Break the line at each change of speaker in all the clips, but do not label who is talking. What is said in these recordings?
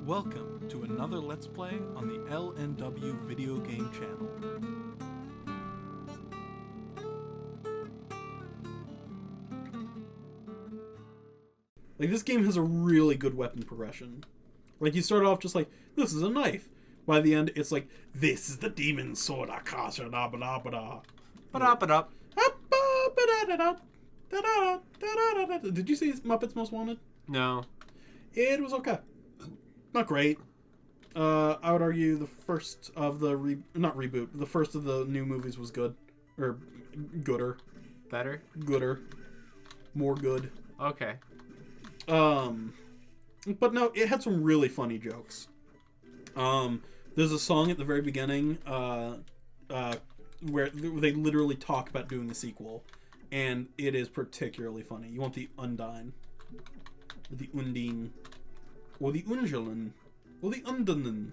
Welcome to another Let's Play on the LNW Video Game Channel. Like, this game has a really good weapon progression. Like, you start off just like, this is a knife. By the end, it's like, this is the demon sword, Akasha, da ba da ba da.
Ba-da-ba-da.
Did you see Muppets Most Wanted?
No.
It was okay. Not great. I would argue the first of the not reboot, the first of the new movies was good. Or gooder.
Better?
Gooder. More good.
Okay.
But no, it had some really funny jokes. There's a song at the very beginning, where they literally talk about doing a sequel, and it is particularly funny. You want the Undine, or the Undine, or the Ungelen, or the Undunen,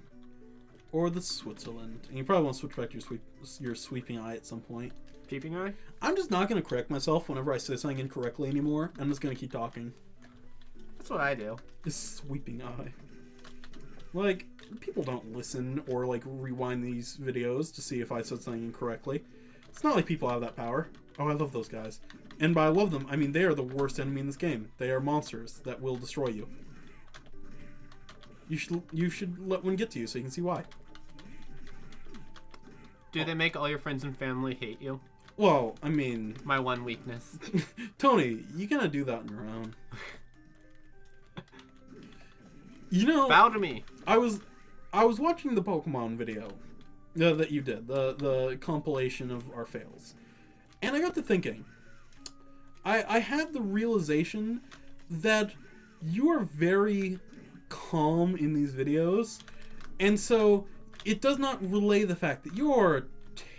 or the Switzerland. And you probably want to switch back to your sweeping eye at some point.
Peeping eye?
I'm just not going to correct myself whenever I say something incorrectly anymore. I'm just going to keep talking.
That's what I do.
This sweeping eye. Like, people don't listen or, like, rewind these videos to see if I said something incorrectly. It's not like people have that power. Oh, I love those guys. And by I love them, I mean they are the worst enemy in this game. They are monsters that will destroy you. You should let one get to you so you can see why.
Do they make all your friends and family hate you?
Well, I mean...
My one weakness.
Tony, you cannot do that on your own. You know...
Bow to me.
I was watching the Pokemon video that you did, the compilation of our fails. And I got to thinking. I had the realization that you are very calm in these videos, and so it does not relay the fact that you're a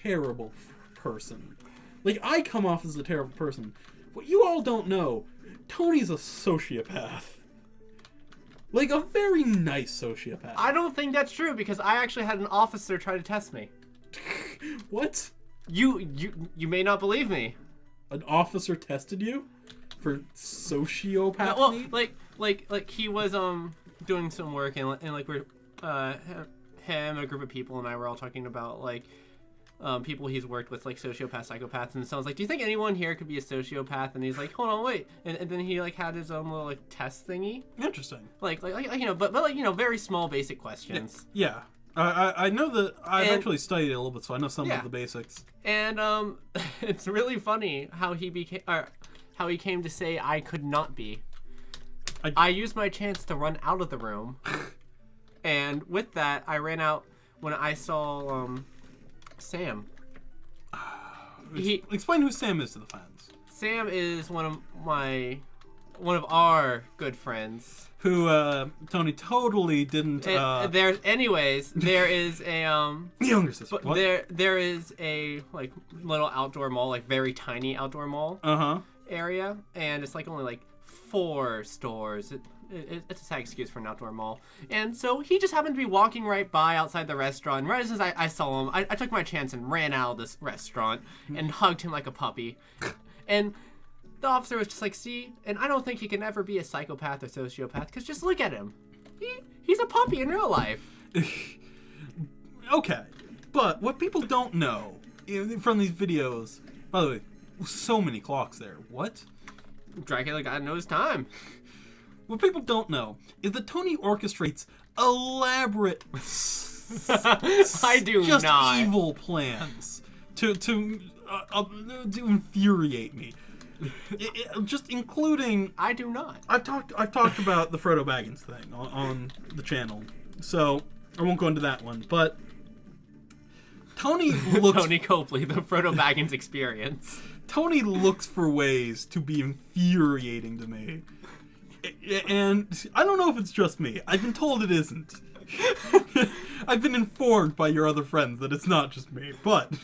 terrible person. Like, I come off as a terrible person. What you all don't know, Tony's a sociopath. Like, a very nice sociopath.
I don't think that's true, because I actually had an officer try to test me.
What?
You may not believe me.
An officer tested you for sociopathy?
Well, like he was doing some work, and like we're him, a group of people, and I were all talking about like people he's worked with, like sociopaths, psychopaths, and so I was like, do you think anyone here could be a sociopath? And he's like, hold on, wait, and then he like had his own little like test thingy.
Interesting.
Like you know, but like, you know, very small basic questions.
Yeah. I know that I've actually studied it a little bit, so I know some of the basics.
And it's really funny how he came to say I could not be. I used my chance to run out of the room, and with that, I ran out when I saw Sam.
Explain who Sam is to the fans.
Sam is one of our good friends.
Who Tony totally didn't.
There is a
younger sister.
But there is a like little outdoor mall, like very tiny outdoor mall. Area, and it's like only like 4 stores. It's a sad excuse for an outdoor mall. And so he just happened to be walking right by outside the restaurant. Right as I saw him, I took my chance and ran out of this restaurant and hugged him like a puppy. And the officer was just like, see, and I don't think he can ever be a psychopath or sociopath, because just look at him. He's a puppy in real life.
Okay, but what people don't know from these videos, by the way, so many clocks there. What?
Dracula got no his time.
What people don't know is that Tony orchestrates elaborate,
I do
just
not
evil plans to infuriate me. Just including.
I do not.
I've talked about the Frodo Baggins thing on the channel, so I won't go into that one. But Tony looks.
Tony Copley, the Frodo Baggins experience.
Tony looks for ways to be infuriating to me. And I don't know if it's just me. I've been told it isn't. I've been informed by your other friends that it's not just me. But,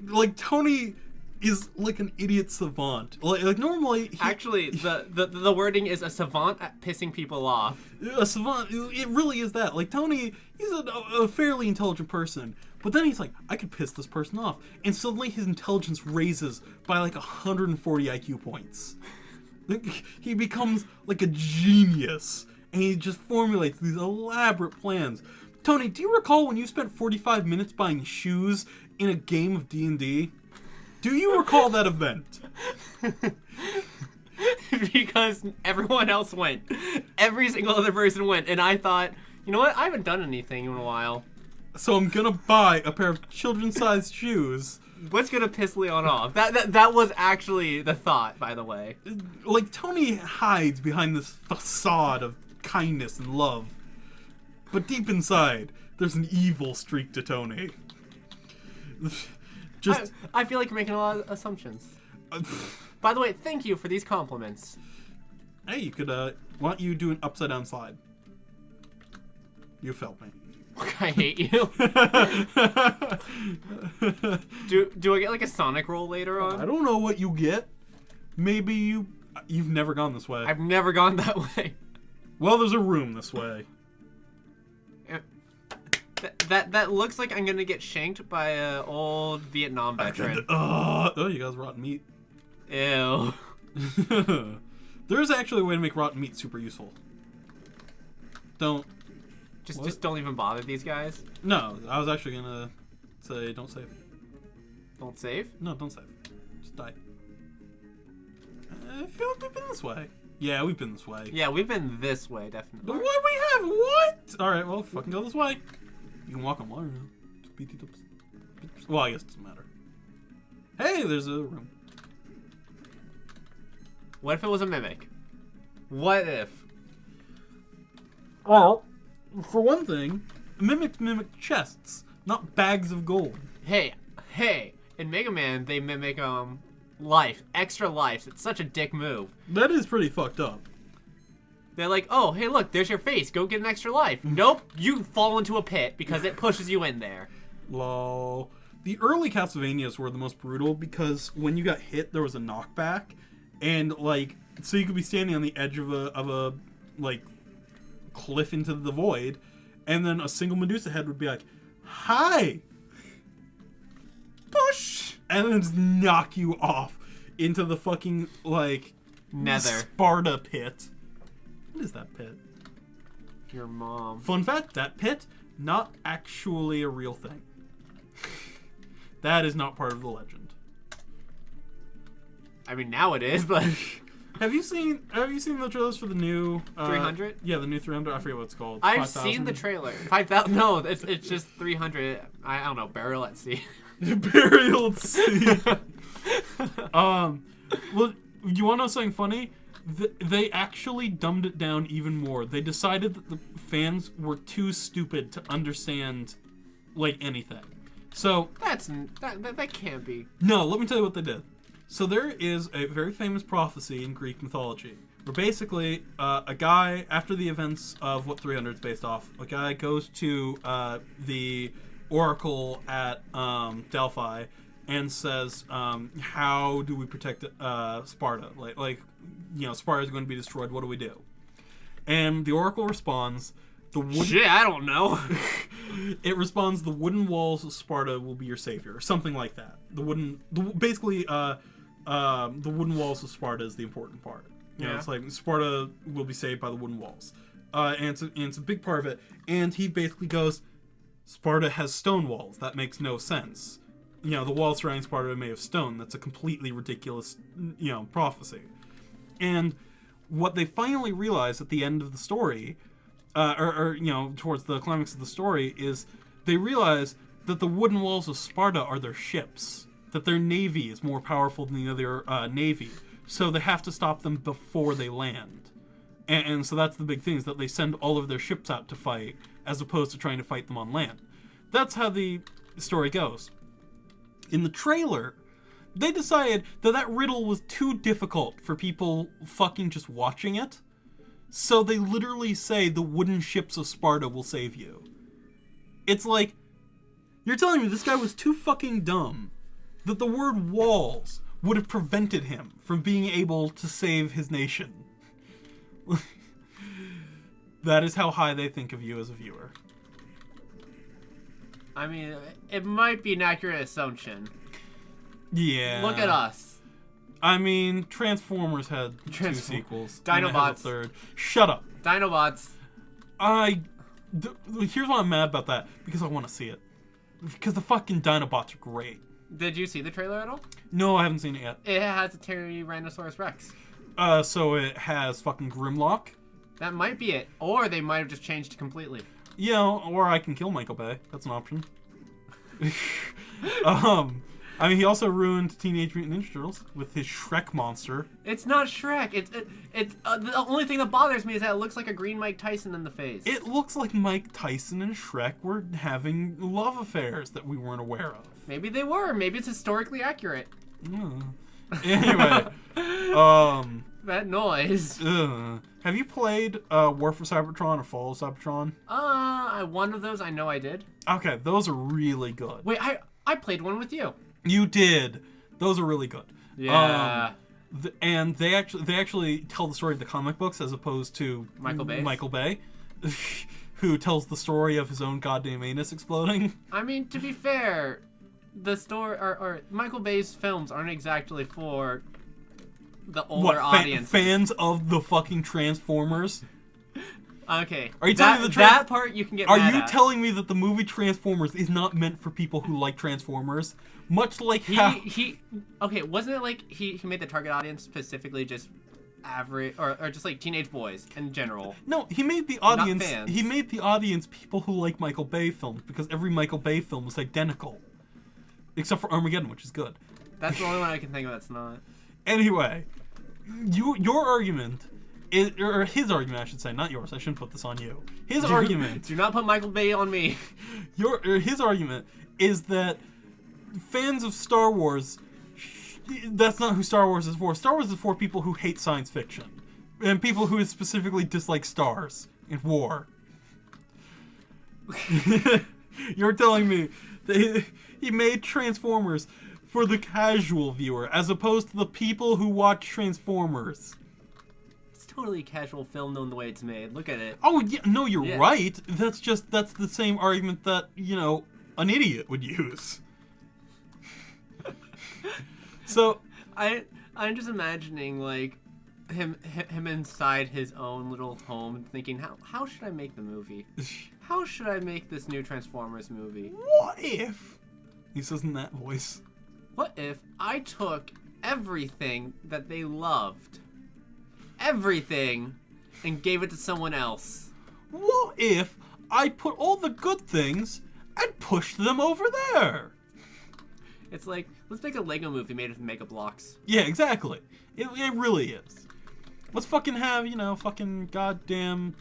like, Tony is like an idiot savant. Like normally...
Actually, the wording is a savant at pissing people off.
A savant, it really is that. Like, Tony, he's a fairly intelligent person. But then he's like, I could piss this person off. And suddenly his intelligence raises by like 140 IQ points. He becomes like a genius. And he just formulates these elaborate plans. Tony, do you recall when you spent 45 minutes buying shoes in a game of D&D? Do you recall that event?
Because everyone else went. Every single other person went. And I thought, you know what? I haven't done anything in a while.
So I'm gonna buy a pair of children's-sized shoes.
What's gonna piss Leon off? That was actually the thought, by the way.
Like, Tony hides behind this facade of kindness and love. But deep inside, there's an evil streak to Tony.
I feel like you're making a lot of assumptions. By the way, thank you for these compliments.
Hey, you could, why don't you do an upside-down slide? You felt me.
I hate you. Do I get like a Sonic roll later on?
I don't know what you get. Maybe you've never gone this way.
I've never gone that way.
Well, there's a room this way.
That looks like I'm gonna get shanked by an old Vietnam veteran.
Oh, you guys rotten meat.
Ew.
There is actually a way to make rotten meat super useful.
Just don't even bother these guys.
No, I was actually gonna say don't save.
Don't save?
No, don't save. Just die. I feel like we've been this way. Yeah, we've been this way.
Yeah, we've been this way, definitely.
What we have? What? Alright, well, fucking go this way. You can walk on water. Well, I guess it doesn't matter. Hey, there's a room.
What if it was a mimic? What if?
Well, for one thing, mimics mimic chests, not bags of gold.
Hey, in Mega Man, they mimic, life, extra life. It's such a dick move.
That is pretty fucked up.
They're like, oh, hey, look, there's your face. Go get an extra life. Nope, you fall into a pit because it pushes you in there.
Lol. The early Castlevanias were the most brutal because when you got hit, there was a knockback. And, like, so you could be standing on the edge of a like, cliff into the void. And then a single Medusa head would be like, hi! Push! And then just knock you off into the fucking, like,
Nether.
Sparta pit. What is that pit?
Your mom.
Fun fact, that pit, not actually a real thing. That is not part of the legend.
I mean, now it is, but...
Have you seen the trailers for the new...
300?
Yeah, the new 300. I forget what it's called.
I've
5,000?
seen the trailer. 5,000? No, it's just 300. I don't know, burial at sea.
Burial at sea. Well, you want to know something funny? They actually dumbed it down even more. They decided that the fans were too stupid to understand, like, anything. So...
That can't be.
No, let me tell you what they did. So there is a very famous prophecy in Greek mythology where basically a guy, after the events of what 300 is based off, a guy goes to the oracle at Delphi and says, how do we protect Sparta? Like, you know, Sparta is going to be destroyed. What do we do? And the oracle responds,
Shit, I don't know.
It responds, the wooden walls of Sparta will be your savior, or something like that. The wooden walls of Sparta is the important part. You know, it's like Sparta will be saved by the wooden walls. And it's a big part of it. And he basically goes, Sparta has stone walls. That makes no sense. You know, the walls surrounding Sparta are made of stone. That's a completely ridiculous, you know, prophecy. And what they finally realize at the end of the story, or you know, towards the climax of the story, is they realize that the wooden walls of Sparta are their ships. That their navy is more powerful than the other navy. So they have to stop them before they land. And so that's the big thing, is that they send all of their ships out to fight, as opposed to trying to fight them on land. That's how the story goes. In the trailer, they decided that riddle was too difficult for people fucking just watching it. So they literally say the wooden ships of Sparta will save you. It's like, you're telling me this guy was too fucking dumb that the word walls would have prevented him from being able to save his nation. That is how high they think of you as a viewer.
I mean, it might be an accurate assumption.
Yeah.
Look at us.
I mean, Transformers had 2 sequels.
Dinobots.
And it has a 3rd. Shut up.
Dinobots.
Here's why I'm mad about that. Because I want to see it. Because the fucking Dinobots are great.
Did you see the trailer at all?
No, I haven't seen it yet.
It has a Tyrannosaurus Rex.
So it has fucking Grimlock.
That might be it. Or they might have just changed it completely.
Yeah, or I can kill Michael Bay. That's an option. I mean, he also ruined Teenage Mutant Ninja Turtles with his Shrek monster.
It's not Shrek. It's the only thing that bothers me is that it looks like a green Mike Tyson in the face.
It looks like Mike Tyson and Shrek were having love affairs that we weren't aware of.
Maybe they were. Maybe it's historically accurate.
Anyway,
that noise.
Have you played War for Cybertron or Fall of Cybertron?
One of those I know I did.
Okay, those are really good.
Wait, I played one with you.
You did. Those are really good.
Yeah.
And they actually tell the story of the comic books as opposed to Michael Bay, who tells the story of his own goddamn anus exploding.
I mean, to be fair, the story or Michael Bay's films aren't exactly for the older audience.
Fans of the fucking Transformers?
Okay.
Are you telling me
that part you can get mad at?
Are you telling me that the movie Transformers is not meant for people who like Transformers? Much like
okay, wasn't it like he made the target audience specifically just average or just like teenage boys in general?
No, he made the audience
not fans.
He made the audience people who like Michael Bay films because every Michael Bay film is identical. Except for Armageddon, which is good.
That's the only one I can think of that's not.
Anyway, your argument or his argument, I should say, not yours. I shouldn't put this on you. His argument.
Do not put Michael Bay on me.
His argument is that fans of Star Wars, that's not who Star Wars is for. Star Wars is for people who hate science fiction and people who specifically dislike stars and war. You're telling me that he made Transformers for the casual viewer as opposed to the people who watch Transformers.
Totally casual film known the way it's made. Look at it.
Oh, yeah, no, you're right. That's the same argument that, an idiot would use. So,
I'm just imagining, like, him inside his own little home thinking, how should I make the movie? How should I make this new Transformers movie?
What if? He says in that voice.
What if I took everything that they loved, everything, and gave it to someone else?
What if I put all the good things and pushed them over there?
It's like, let's make a Lego movie made of Mega Blocks.
Yeah, exactly. It really is. Let's fucking have, fucking goddamn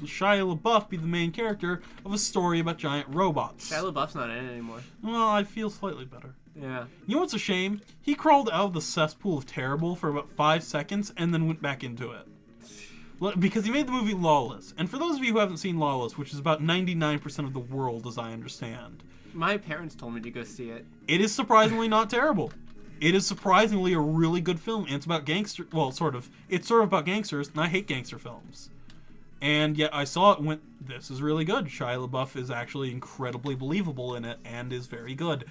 Shia LaBeouf be the main character of a story about giant robots.
Shia LaBeouf's not in it anymore.
Well, I feel slightly better.
Yeah.
You know what's a shame? He crawled out of the cesspool of terrible for about 5 seconds and then went back into it. Because he made the movie Lawless. And for those of you who haven't seen Lawless, which is about 99% of the world as I understand.
My parents told me to go see it.
It is surprisingly not terrible. It is surprisingly a really good film. And it's about gangster... Well, sort of. It's sort of about gangsters, and I hate gangster films. And yet I saw it and went, this is really good. Shia LaBeouf is actually incredibly believable in it and is very good.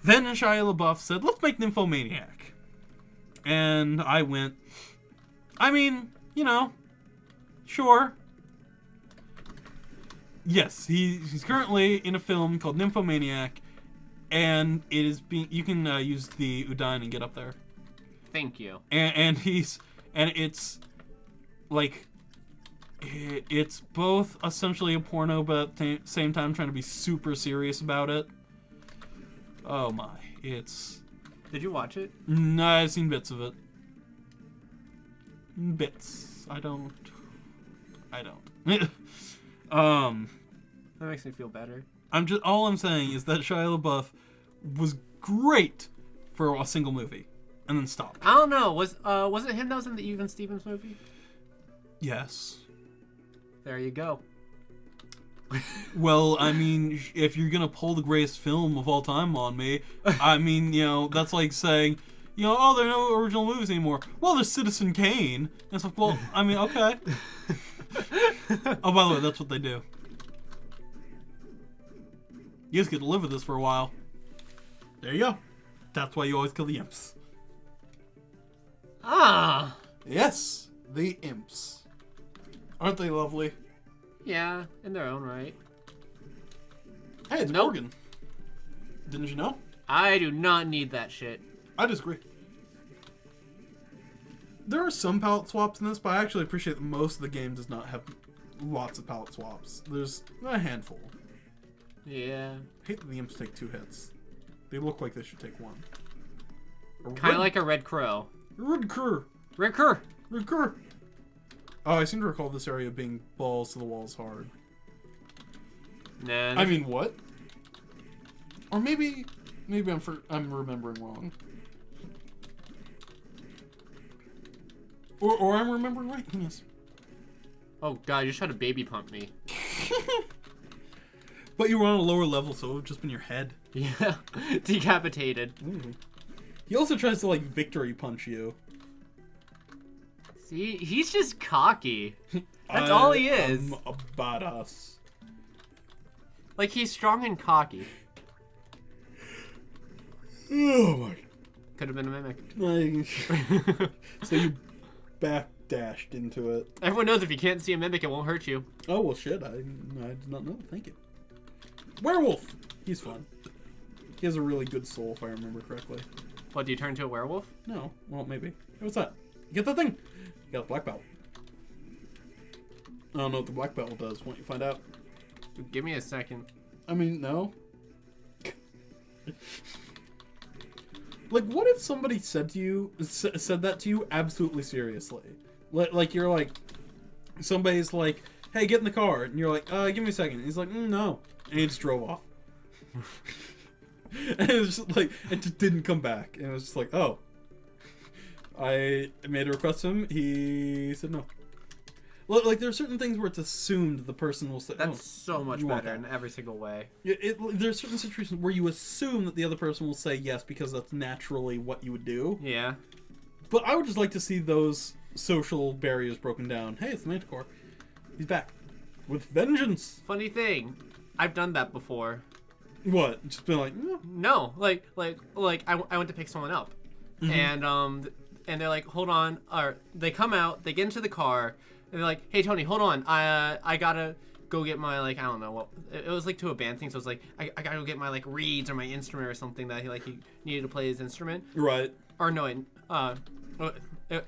Then Shia LaBeouf said, let's make Nymphomaniac. And I went, I mean, sure. Yes, he's currently in a film called Nymphomaniac, and it is being, you can use the Udine and get up there.
Thank you.
And it's like, it's both essentially a porno, but at the same time trying to be super serious about it. Oh my, it's...
Did you watch it?
No, I've seen bits of it. Bits. I don't.
That makes me feel better.
All I'm saying is that Shia LaBeouf was great for a single movie, and then stopped.
I don't know. Was it him that was in the Even Stevens movie?
Yes.
There you go.
Well, I mean, if you're gonna pull the greatest film of all time on me, I mean, that's like saying, oh, there are no original movies anymore. Well, there's Citizen Kane. And it's like, well, I mean, okay. Oh, by the way, that's what they do. You just get to live with this for a while. There you go. That's why you always kill the imps.
Ah.
Yes, the imps. Aren't they lovely?
Yeah, in their own right.
Hey, it's
Nope.
Morgan. Didn't you know?
I do not need that shit.
I disagree. There are some palette swaps in this, but I actually appreciate that most of the game does not have lots of palette swaps. There's a handful.
Yeah.
I hate that the imps take 2 hits. They look like they should take 1.
Kind of like a red crow.
Red cur.
Red crow.
Red cur. Oh, I seem to recall this area being balls to the walls hard.
Nah.
I mean, what? Or maybe I'm remembering wrong. Or I'm remembering right. Who knows?
Oh god, you just tried to baby pump me.
But you were on a lower level, so it would have just been your head.
Yeah. Decapitated.
Ooh. He also tries to, like, victory punch you.
See, he's just cocky. That's all he is.
I'm a badass.
Like, he's strong and cocky.
Oh my.
Could have been a mimic.
So you backdashed into it.
Everyone knows if you can't see a mimic, it won't hurt you.
Oh, well, shit. I did not know. Thank you. Werewolf! He's fun. He has a really good soul, if I remember correctly.
What, do you turn into a werewolf?
No. Well, maybe. Hey, what's that? Get that thing! You got a black belt. I don't know what the black belt does. Why don't you find out?
Give me a second.
I mean, no. Like, what if somebody said that to you absolutely seriously? Like, you're like, somebody's like, hey, get in the car. And you're like, give me a second. And he's like, no. And he just drove off. And it was just like, it just didn't come back. And it was just like, oh. I made a request to him. He said no. Like, there are certain things where it's assumed the person will say,
That's so much
you want
better
that.
in every single way.
There's certain situations where you assume that the other person will say yes because that's naturally what you would do.
Yeah.
But I would just like to see those social barriers broken down. Hey, it's the Manticore. He's back. With vengeance.
Funny thing, I've done that before.
What? Just been like, no.
No, like I went to pick someone up, and they're like, hold on, or they come out, they get into the car, and they're like, hey Tony, hold on, I gotta go get my, like, I don't know what, it was like to a band thing, so it's like I gotta go get my, like, reeds or my instrument or something that he needed to play his instrument.
Right.
Or no,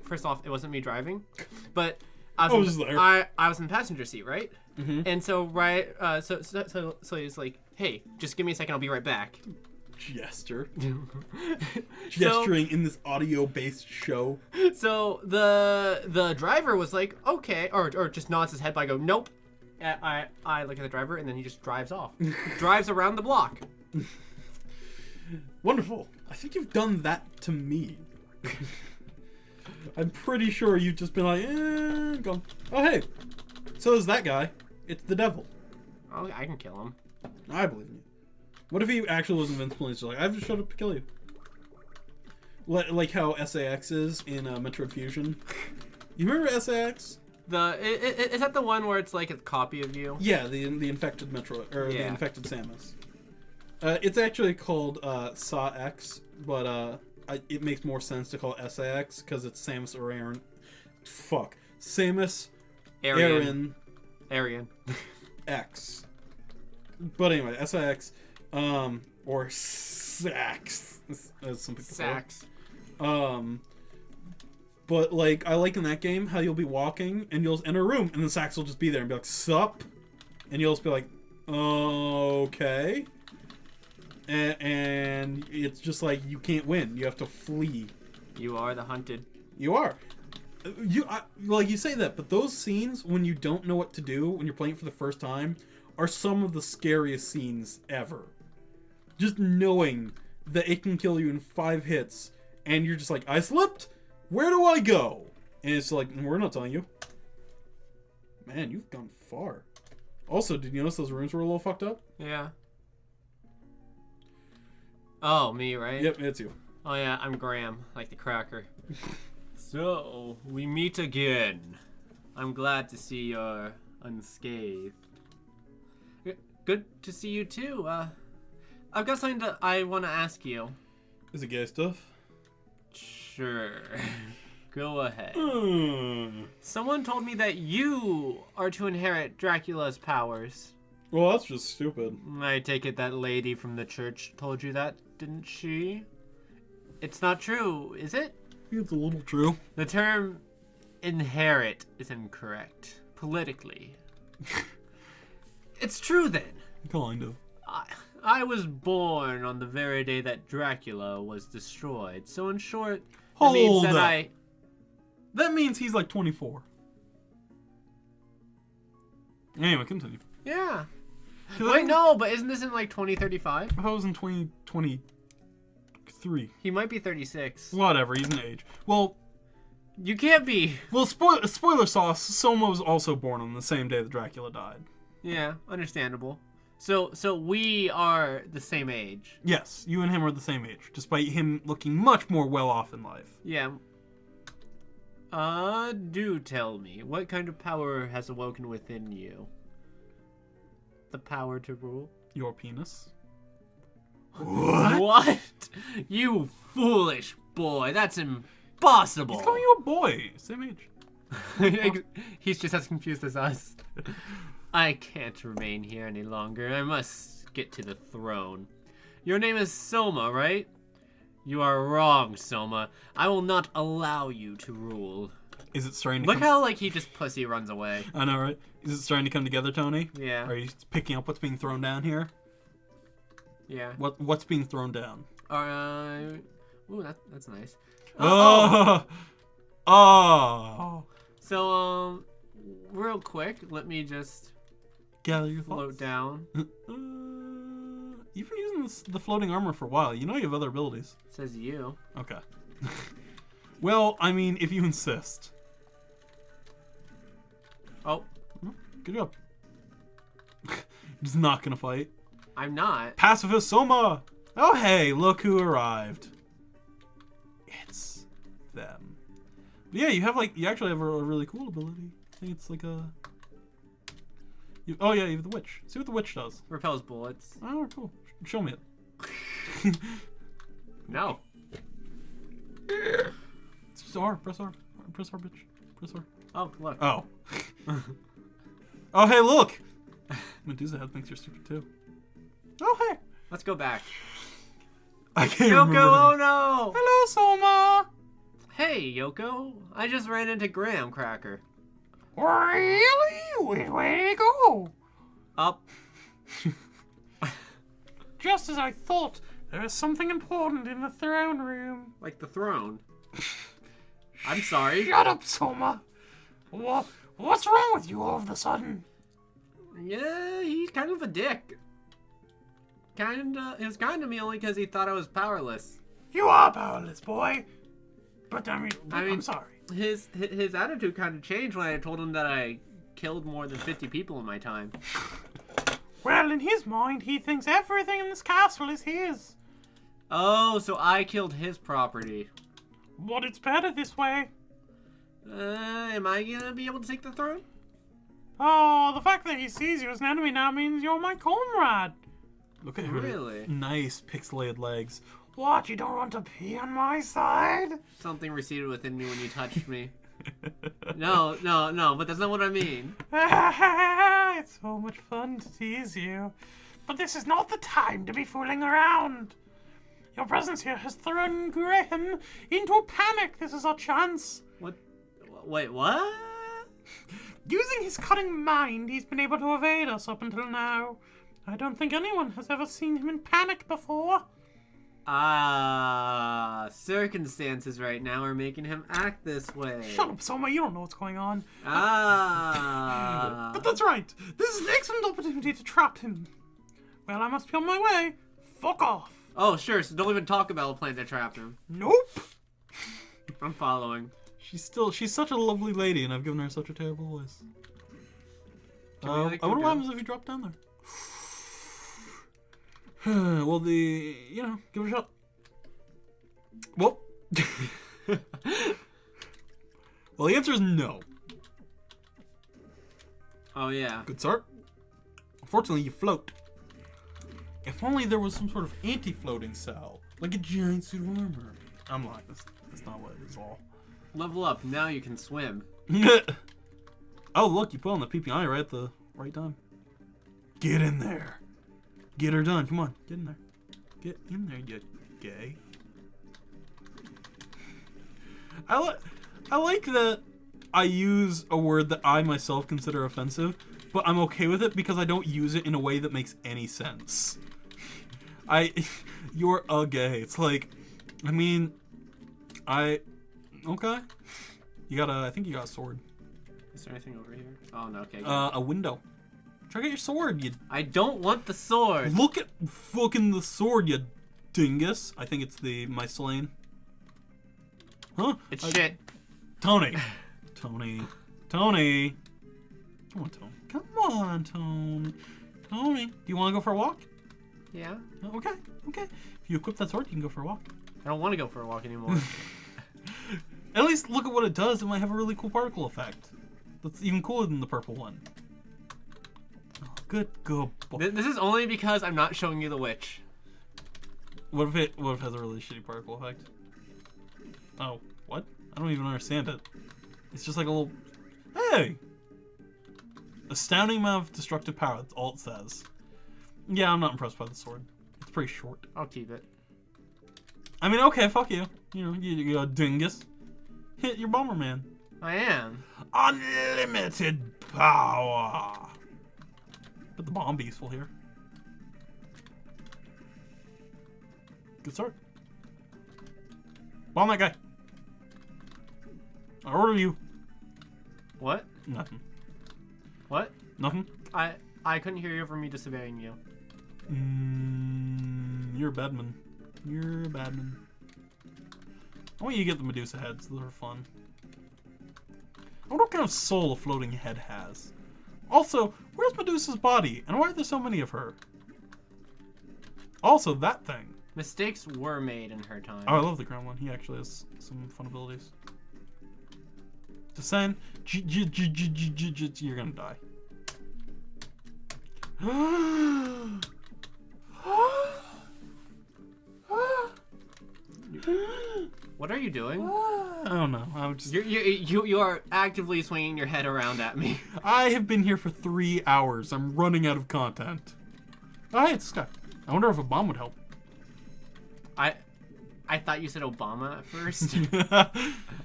first off, it wasn't me driving, but I was in the passenger seat, right? And so so he's like, hey, just give me a second, I'll be right back.
Jester. Gesturing in this audio-based show.
So the driver was like, okay, or just nods his head, but I go, nope. I look at the driver, and then he just drives off. Drives around the block.
Wonderful. I think you've done that to me. I'm pretty sure you've just been like, gone. Oh, hey. So is that guy. It's the devil.
Oh, I can kill him.
I believe in you. What if he actually was invincible and he's just like, I've just showed up to kill you? Like how SAX is in Metroid Fusion. You remember SAX?
Is that the one where it's like a copy of you?
Yeah, the infected Metroid, or the infected Samus. It's actually called SAW-X, but it makes more sense to call it SAX because it's Samus Aran. Fuck. Samus Aran X. But anyway, SAX, or Sax, as some people call it. But like, I like in that game how you'll be walking and you'll enter a room and then Sax will just be there and be like, sup? And you'll just be like, okay. And it's just like, you can't win. You have to flee.
You are the hunted.
You are. Like, you say that, but those scenes when you don't know what to do, when you're playing it for the first time, are some of the scariest scenes ever. Just knowing that it can kill you in 5 hits, and you're just like, I slipped? Where do I go? And it's like, we're not telling you. Man, you've gone far. Also, did you notice those rooms were a little fucked up?
Yeah. Oh, me, right?
Yep, it's you.
Oh yeah, I'm Graham, like the cracker. So, we meet again. I'm glad to see you're unscathed. Good to see you too. I've got something I want to ask you.
Is it gay stuff?
Sure. Go ahead. Someone told me that you are to inherit Dracula's powers.
Well, that's just stupid.
I take it that lady from the church told you that, didn't she? It's not true, is it?
I think it's a little true.
The term inherit is incorrect. Politically. It's true then.
Kind of.
I was born on the very day that Dracula was destroyed. So in short,
Hold
means that
up. That means he's like 24. Anyway, continue.
Yeah. Wait, no, but isn't this in like 2035?
I was in 2023.
He might be 36.
Whatever, he's an age. Well,
you can't be.
Well, spoiler sauce, Soma was also born on the same day that Dracula died.
Yeah, understandable. So we are the same age.
Yes, you and him are the same age, despite him looking much more well off in life.
Yeah. Do tell me, what kind of power has awoken within you? The power to rule?
Your penis.
What? You foolish boy, that's impossible.
He's calling you a boy. Same age.
He's just as confused as us. I can't remain here any longer. I must get to the throne. Your name is Soma, right? You are wrong, Soma. I will not allow you to rule.
Is it starting to
Look how, like, he just pussy runs away.
I know, right? Is it starting to come together, Tony?
Yeah.
Are you picking up what's being thrown down here?
Yeah.
What's being thrown down?
Ooh, that's nice.
Oh!
So, real quick, let me just
gather your
float
thoughts.
down.
You've been using the floating armor for a while. You know you have other abilities.
Says you.
Okay. Well, I mean, if you insist.
Oh.
Good job. Just not gonna fight.
I'm not.
Pacifist Soma! Oh hey, look who arrived. It's them. But yeah, you actually have a really cool ability. I think it's like a... oh yeah, you have the witch. See what the witch does.
Repels bullets.
Oh, cool. Show me it.
No.
Just R. Press R. Press R, bitch. Press R.
Oh, look.
Oh. Oh, hey, look! Medusa head thinks you're stupid, too. Oh, hey!
Let's go back.
I can't
Yoko,
remember.
oh no!
Hello, Soma!
Hey, Yoko. I just ran into Graham Cracker.
Really? Which way to go?
Up.
Just as I thought, there is something important in the throne room.
Like the throne. I'm sorry.
Shut up, Soma. What's wrong with you all of a sudden?
Yeah, he's kind of a dick. He was kind to me only because he thought I was powerless.
You are powerless, boy. But I mean, I'm sorry.
His attitude kind of changed when I told him that I killed more than 50 people in my time.
Well, in his mind, he thinks everything in this castle is his.
Oh, so I killed his property.
But it's better this way.
Am I gonna be able to take the throne?
Oh, the fact that he sees you as an enemy now means you're my comrade. Look at her
Really?
nice pixelated legs. What, you don't want to be on my side?
Something receded within me when you touched me. No, but that's not what I mean.
It's so much fun to tease you. But this is not the time to be fooling around. Your presence here has thrown Graham into a panic. This is our chance.
What? Wait, what?
Using his cunning mind, he's been able to evade us up until now. I don't think anyone has ever seen him in panic before.
Circumstances right now are making him act this way.
Shut up, Soma. You don't know what's going on.
Ah.
But that's right. This is an excellent opportunity to trap him. Well, I must be on my way. Fuck off.
Oh, sure. So don't even talk about a plan to trap him.
Nope.
I'm following.
She's such a lovely lady, and I've given her such a terrible voice.
Can we, like,
I wonder
go
what happens if you drop down there. Well, give it a shot. Well, well, the answer is no.
Oh, yeah.
Good start. Unfortunately, you float. If only there was some sort of anti-floating cell, like a giant suit of armor. I'm lying. That's not what it is all.
Level up. Now you can swim.
Oh, look, you put on the PPI right at the right time. Get in there. Get her done. Come on, get in there. Get in there, you gay. I like that I use a word that I myself consider offensive, but I'm okay with it because I don't use it in a way that makes any sense. You're a gay. It's like, I mean, okay. I think you got a sword.
Is there anything over here? Oh, no, okay.
A window. Try to get your sword, you...
I don't want the sword!
Look at fucking the sword, you dingus. I think it's the Mycelian. Huh?
It's shit.
Tony. Tony. Tony. Come on, Tony. Come on, Tony. Tony. Do you want to go for a walk?
Yeah.
Okay. Okay. If you equip that sword, you can go for a walk.
I don't want to go for a walk anymore.
At least look at what it does. It might have a really cool particle effect. That's even cooler than the purple one. Oh, good boy.
This is only because I'm not showing you the witch.
What if it has a really shitty particle effect? Oh, what? I don't even understand it. It's just like a little... Hey! Astounding amount of destructive power. That's all it says. Yeah, I'm not impressed by the sword. It's pretty short.
I'll keep it.
I mean, okay, fuck you. You know, you dingus. Hit your Bomberman.
I am.
Unlimited power. Put the bomb be useful here. Good start. Bomb that guy. I order you.
What?
Nothing.
What?
Nothing.
I couldn't hear you over me disobeying you.
You're a bad man. You're a bad man. I want you to get the Medusa heads. Those are fun. I wonder what kind of soul a floating head has. Also, where's Medusa's body? And why are there so many of her? Also, that thing.
Mistakes were made in her time.
Oh, I love the ground one. He actually has some fun abilities. Just saying, you're gonna die.
What are you doing?
I don't know. I'm just.
You are actively swinging your head around at me.
I have been here for 3 hours. I'm running out of content. Oh, hey, it's Sky. I wonder if a bomb would help.
I thought you said Obama at first.
I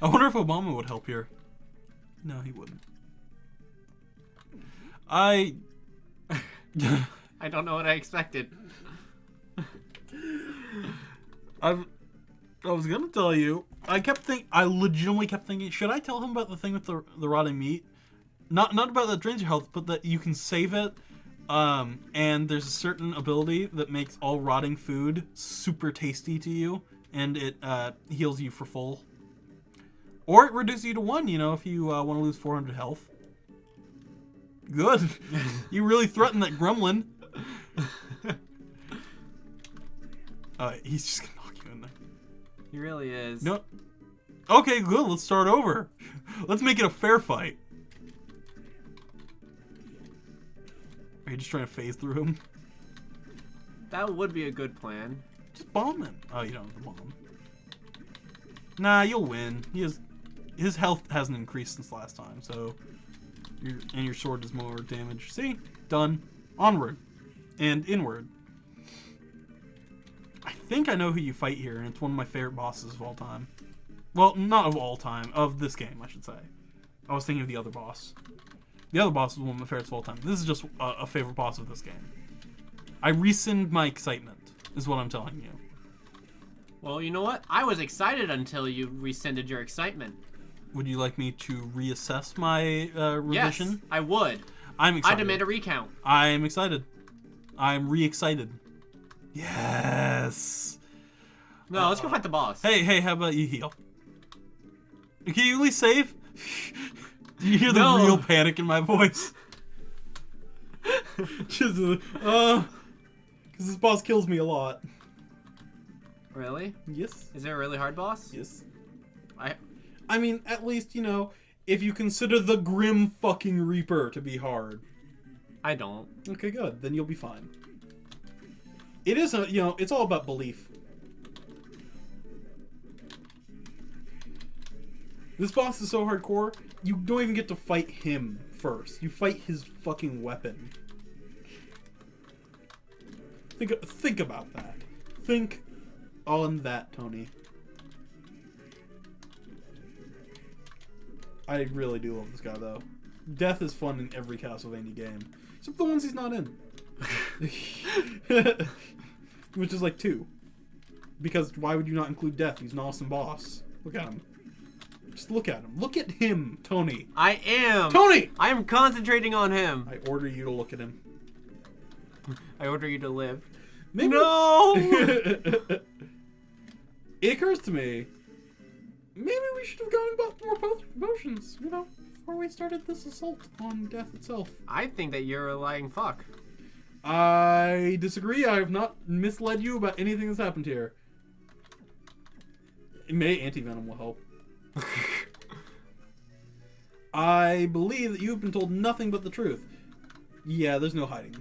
wonder if Obama would help here. No, he wouldn't. I
don't know what I expected.
I was gonna tell you. I legitimately kept thinking, should I tell him about the thing with the rotting meat? Not about that drains your health, but that you can save it. And there's a certain ability that makes all rotting food super tasty to you, and it heals you for full. Or it reduces you to 1, you know, if you want to lose 400 health. Good. You really threatened that gremlin. He's just gonna knock you in there.
He really is.
No. Okay, good. Let's start over. Let's make it a fair fight. Are you just trying to phase through him?
That would be a good plan.
Just bomb him. Oh, you don't have the bomb. Nah, you'll win. His health hasn't increased since last time, so your sword does more damage. See? Done. Onward. And inward. I think I know who you fight here, and it's one of my favorite bosses of all time. Well, not of all time. Of this game, I should say. I was thinking of the other boss. The other boss is one of my favorites of all time. This is just a favorite boss of this game. I rescind my excitement, is what I'm telling you.
Well, you know what? I was excited until you rescinded your excitement.
Would you like me to reassess my revision?
Yes, I would.
I'm excited.
I demand a recount.
I'm excited. I'm re-excited. Yes.
No, let's go fight the boss.
Hey, how about you heal? Can you at least save? Do you hear the real panic in my voice? Just, because this boss kills me a lot.
Really?
Yes.
Is it a really hard boss?
Yes.
I
mean, at least, you know, if you consider the Grim fucking Reaper to be hard.
I don't.
Okay, good. Then you'll be fine. It is, it's all about belief. This boss is so hardcore, you don't even get to fight him first. You fight his fucking weapon. Think about that. Think on that, Tony. I really do love this guy, though. Death is fun in every Castlevania game. Except the ones he's not in. Which is like 2. Because why would you not include Death? He's an awesome boss. Look at him. Just look at him. Look at him, Tony.
I am.
Tony!
I am concentrating on him.
I order you to look at him.
I order you to live.
Maybe...
No!
It occurs to me, maybe we should have gone about more potions, you know, before we started this assault on Death itself.
I think that you're a lying fuck.
I disagree. I have not misled you about anything that's happened here. Anti-venom will help. I believe that you've been told nothing but the truth. Yeah, there's no hiding.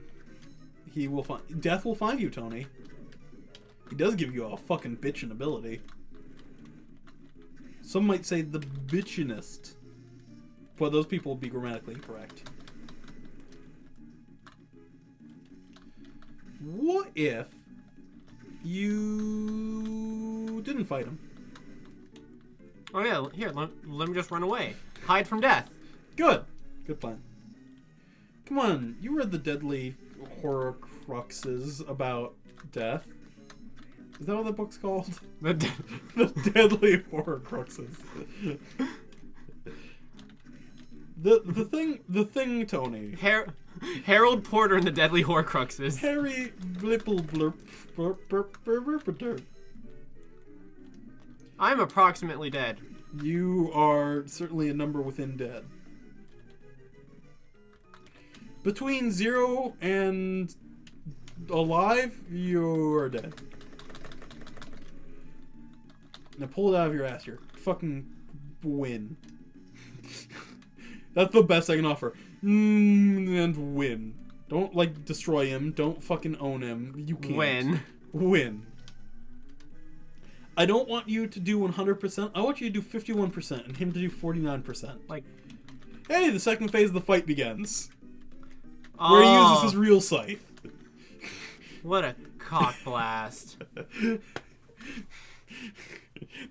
He will find... Death will find you, Tony. He does give you a fucking bitchin' ability. Some might say the bitchinest. But those people would be grammatically incorrect. What if you didn't fight him?
Oh yeah, here, let me just run away. Hide from death.
Good. Good plan. Come on, you read the deadly horror cruxes about death. Is that what the book's called? The deadly horror cruxes. The thing, Tony.
Harold Porter and the Deadly Horcruxes.
Harry Blipple Blurp Blurp.
I'm approximately dead.
You are certainly a number within dead. Between 0 and alive, you are dead. Now pull it out of your ass. You're fucking win. That's the best I can offer. And win. Don't, like, destroy him. Don't fucking own him. You can't. Win. I don't want you to do 100%. I want you to do 51% and him to do 49%.
Like,
hey, the second phase of the fight begins. Where he uses his real scythe.
What a cock blast.
Do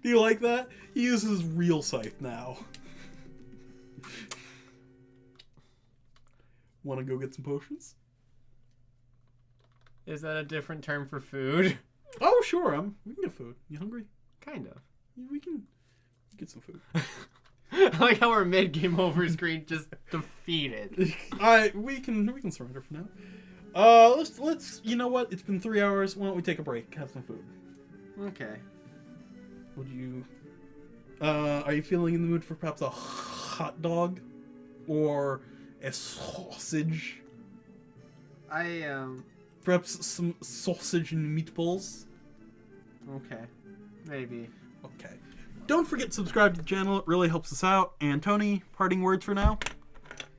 you like that? He uses his real scythe now. Want to go get some potions?
Is that a different term for food?
Oh, sure. We can get food. You hungry?
Kind of.
We can get some food.
I like how our mid-game over screen just defeated.
We can surrender for now. Let's. You know what? It's been 3 hours. Why don't we take a break? Have some food.
Okay.
Would you? Are you feeling in the mood for perhaps a hot dog, or a sausage? Perhaps some sausage and meatballs.
Okay. Maybe.
Okay. Don't forget to subscribe to the channel. It really helps us out. And Tony, parting words for now?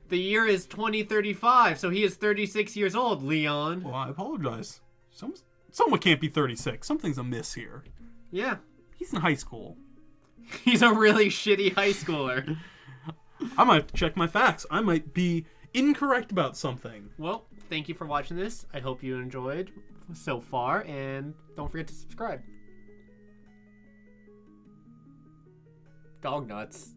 The year is 2035, so he is 36 years old, Leon.
Well, I apologize. Someone can't be 36. Something's amiss here.
Yeah.
He's in high school.
He's a really shitty high schooler.
I might have to check my facts. I might be incorrect about something.
Well, thank you for watching this. I hope you enjoyed so far, and don't forget to subscribe. Dog nuts.